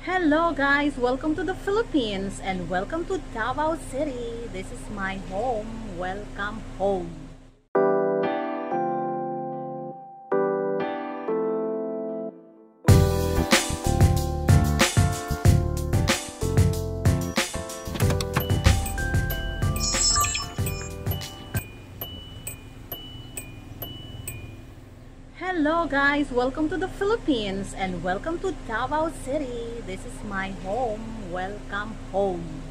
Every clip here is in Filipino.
Hello guys, welcome to the Philippines and welcome to Davao City. This is my home. Welcome home. Hello guys, welcome to the Philippines and welcome to Davao City. This is my home. Welcome home.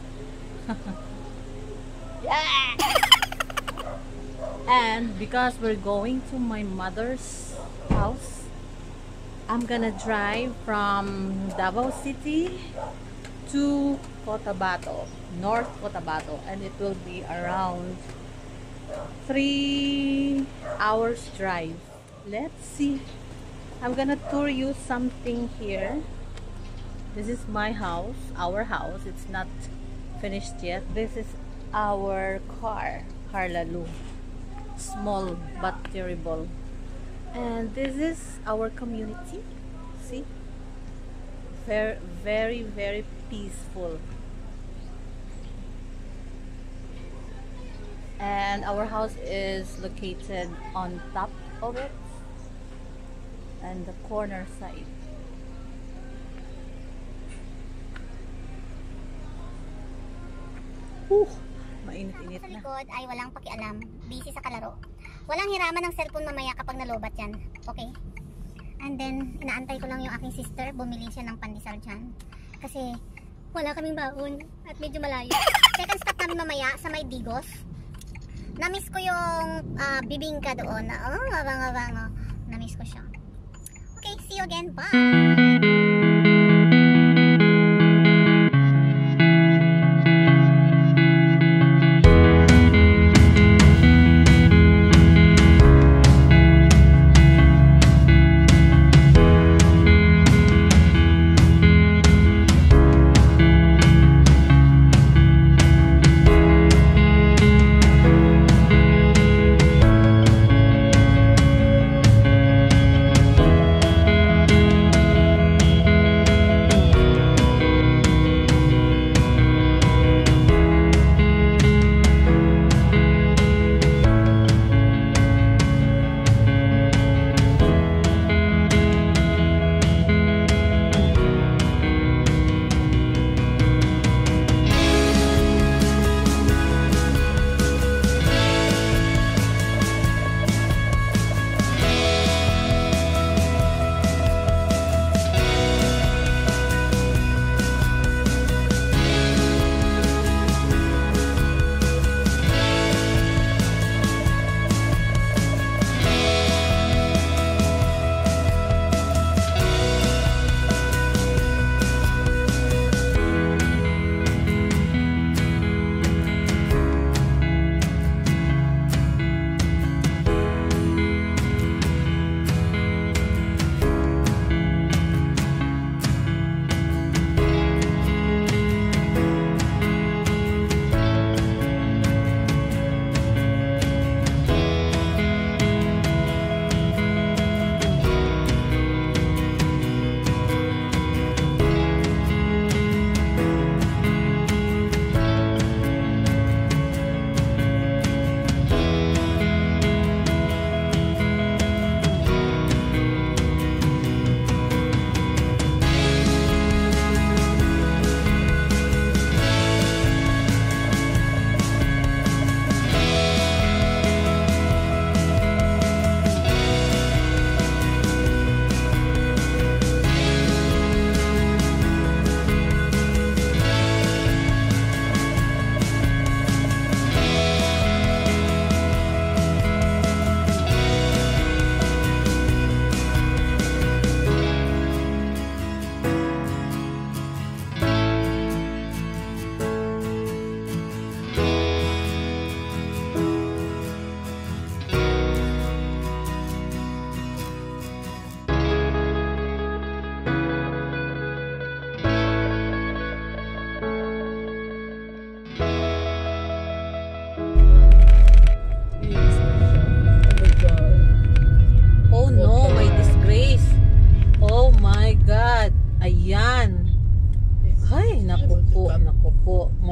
Yeah! And because we're going to my mother's house, I'm gonna drive from Davao City to Cotabato, North Cotabato, and it will be around 3 hours drive. Let's see. I'm gonna tour you something here. This is my house, our house. It's not finished yet. This is our car, Carlalu. Small but terrible. And this is our community. See? Very, very, very peaceful. And our house is located on top of it and the corner side. Mainit-init Sa na. likod ay walang pakialam, busy sa kalaro. Walang hiraman ng cellphone mamaya kapag nalobat yan. Okay? And then, inaantay ko lang yung aking sister. Bumili siya ng pandesal dyan. Kasi, wala kaming baon at medyo malayo. Second stop namin mamaya sa may Digos. Namiss ko yung bibingka doon. Mabango-bango. Namiss ko siya. Okay, see you again. Bye!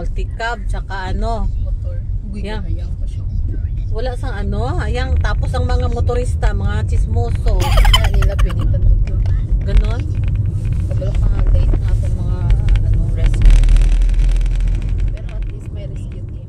multicab, tsaka ano. Motor. Yeah. Hayang pa siya. Wala sang ano, hayang. Tapos ang mga motorista, mga chismoso. Na nila pinitan ko. Ganon. Kabalo ka nga date na itong mga ano, rescue. Pero at least may rescue team.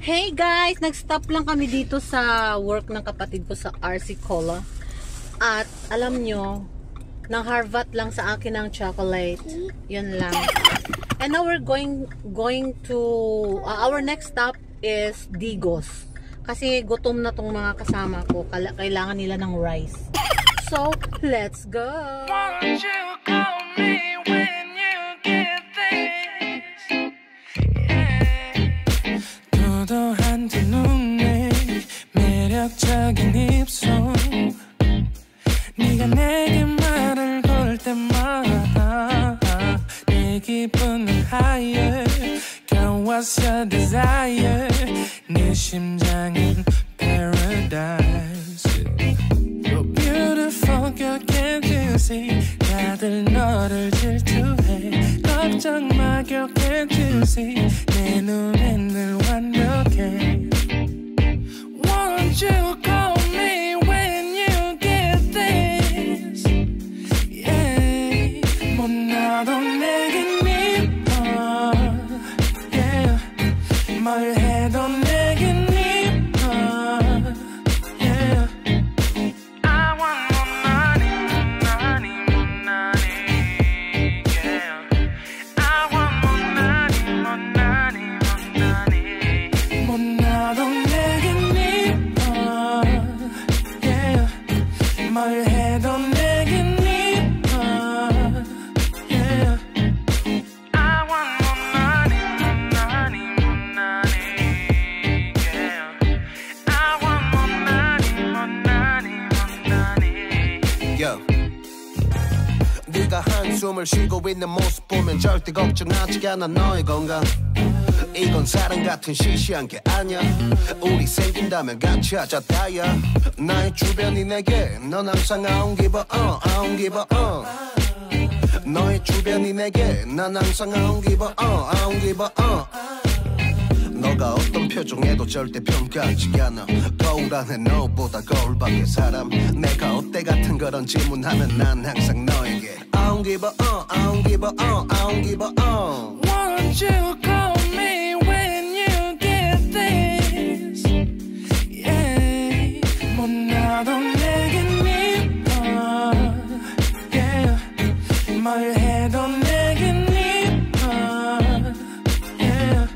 Hey guys, nag-stop lang kami dito sa work ng kapatid ko sa RC Cola. At alam nyo, nang harvat lang sa akin ng chocolate. Yun lang. And now we're going to, our next stop is Digos. Kasi gutom na tong mga kasama ko. Kailangan nila ng rice. So, let's go! Won't you call me when you get this? Yeah. 도도한 두 눈에 매력적인 입술 네가 내게 말을 걸 때마다 내 기분은 higher Girl, what's your desire? 내 심장은 paradise You're beautiful, girl, can't you see? 다들 너를 질투해 걱정 마, girl, can't you see? 내 눈엔 늘 완벽해 Won't you call me when you get this? Yeah, 못 나도 내겐 이뻐 Yeah, 뭘 해도 내겐 이뻐 Yeah, I want more money, money, more money Yeah, I want more money, more money, more money 못 나도 내겐 이뻐 Yeah, 뭘 해도 내겐 이뻐 Yeah, I want more money, more money, more money Yeah, I want more money, more money, more money Yo. 네가 한숨을 쉬고 있는 모습 보면 절대 걱정하지 않아 너의 건강 이건 사랑 같은 시시한 게 아니야 우리 생긴다면 같이 하자 다야 나의 주변이 내게 넌 항상 I don't give a I don't give a 너의 주변이 내게 난 항상 I don't give a I don't give a 너가 어떤 표정에도 절대 평가하지 않아 거울 안에 너보다 거울 밖의 사람 내가 어때 같은 그런 질문하면 난 항상 너에게 I don't give a I don't give a I don't give a Won't you call me when you get this? Yeah, 못 나도 내겐 이뻐 Yeah, 뭘 해도 내겐 이뻐 Yeah,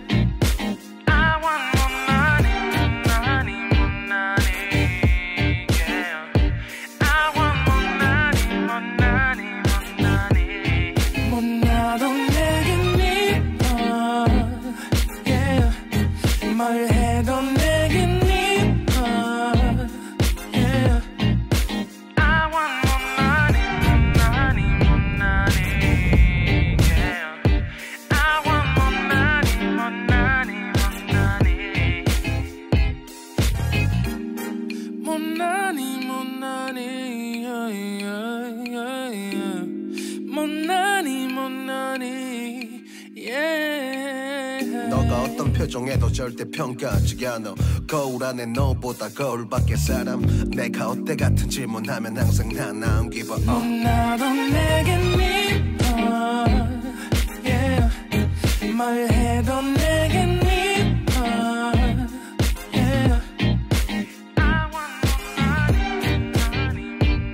I want more money, money, more money Yeah, I want more money, more money, more money 못 나도 내겐 이뻐 Yeah, 뭘 해도 내겐 이뻐 Yeah, I want more money, money, more money Yeah, I want more money, more money, more money more money, yeah, yeah, yeah, yeah. More money, yeah. 너가 어떤 표정에도 절대 평가하지 않아 거울 안에 너보다 거울 밖의 사람 내가 어때 같은 질문하면 항상 난 I don't give a 못 나도 내겐 이뻐 Yeah, 뭘 해도 내겐 이뻐 Yeah, I want more money, money,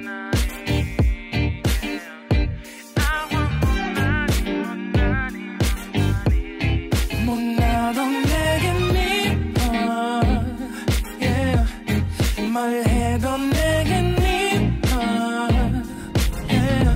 money Yeah, I want more money, money, money 못 나도 내겐 이뻐 Yeah, 뭘 해도 내겐 이뻐 Yeah,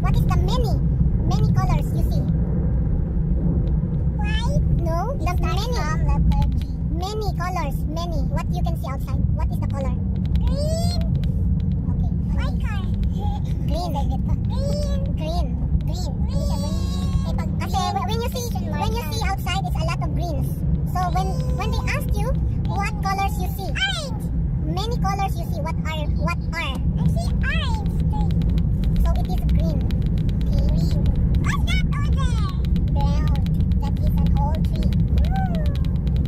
What is the many colors you see? White? No, the many colors, many. What you can see outside? What is the color? Green. Okay. White car. Green. Green. Kasi when you see outside, it's a lot of greens. So when they ask you what colors you see, orange. Many colors you see. What are? I see orange. So it is green. Green. What's that over there? Brown. That is an old tree.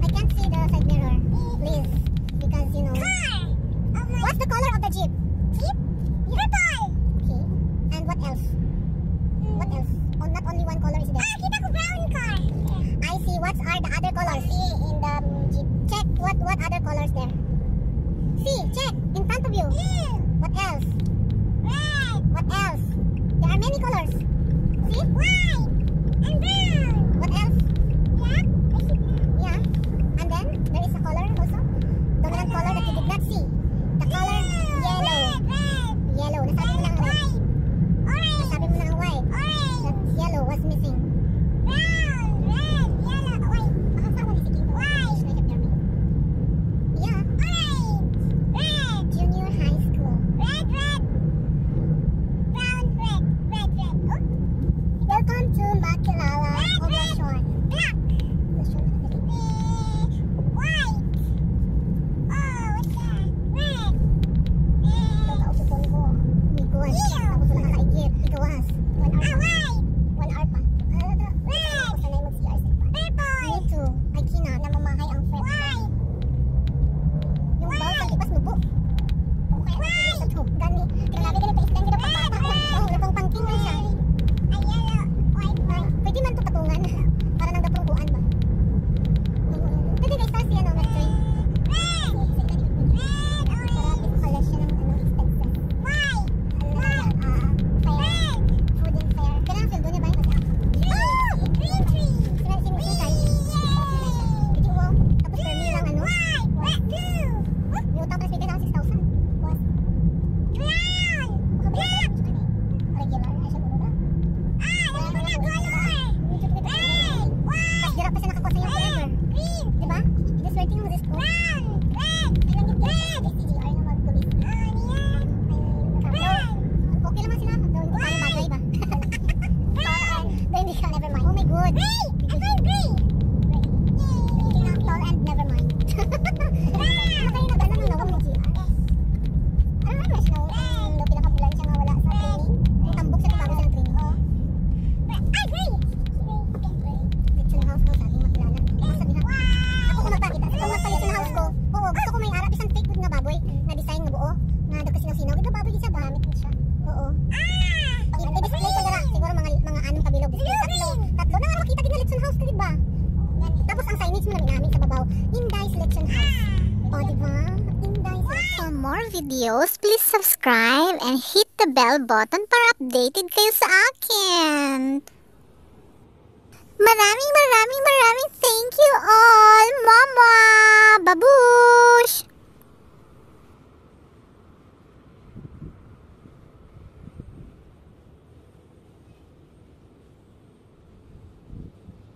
I can't see the side mirror, please, because you know. Car. What's the color of the jeep? Jeep. Purple. Okay. And what else? What else? Oh, not only one color is there. Ah, kita ko brown car. I see. What are the other colors? I see in the jeep. Check what other colors there. See, check in front of you. What else? Red. What else? There are many colors. See? White and brown. What else? Black. Yeah. And then there is a color also. Dominant color that you did not see. The color yellow. Red. Yellow. Nasabi mo lang red. Orange. Nasabi mo lang white. Orange. That yellow was missing. Brown. Red. Yellow. White. White. Yeah. Orange. Red. Junior high school. Red. Brown. Red. Oh. Welcome to Makilala. Ogasyon. Black. White. Oh, what's that? Red. Kauputon ko. Miguan. Tapos wala kakaigit. Ikawas. 1 hour. White. 1 hour pa. Red. Ako sanay mag-CR sa iba. Purple. Me too. I cannot. Namamahay ang friend. White. Yung bawal sa lipas nubo. White. Gani. Grabe ganito islang gina pagpapakak. Oh, lapang pangking lang siya. Ay, yellow. White. Pwede man ito patungan. Para nang dapungkuan ba? Pwede guys, start siya no, Merchoy. Red. Orange. Collection ng expenses. White. Fair. Food and fair. Kailangan field doon niya ba yung mag-aak? Oh! Green tree. Sinusin tayo. Hindi mo. Tapos for me lang ano? White. Blue. Yung utang presbigay lang 6,000. What? Brown. Black. Regular. Ay, siya guro ba? Dami ko na color. Red. White. Tapos dirap pa siya nakakuha sa'yo forever. Green. Diba? Diswerte yung this ko. Brown. Red. Red. STGR na mag-tulis. Red. Okay naman sila. Gawin ko tayo bagay ba? Hindi ka, never mind. Oh my god. Gray! I found gray! Hindi na tall and never mind. Ano kayo nag-ano nung nawag mo GR? Ano naman siya? Yung pinakabulan siya nga wala sa training. Yung tambok siya bago siya ng training. Ay, gray! Lechon house daw sa ating makilala. Sabi na, ako kung magpakita. Kung magpa-lechon house ko, oo, gusto ko may harap isang fake wood na baboy na design na buo. Na nagkasinaw-sinaw. Ito baboy siya, gamit mo siya. Oo. I-display ko na siguro mga anong kabilog. Tatlo na nga makita din na lechon house ka, diba? Tapos ang signage mo na minamit sa babaw, Inday's Lechon House. O, diba? Inday's Lechon. For more videos, please subscribe and hit the bell button para updated kayo sa akin.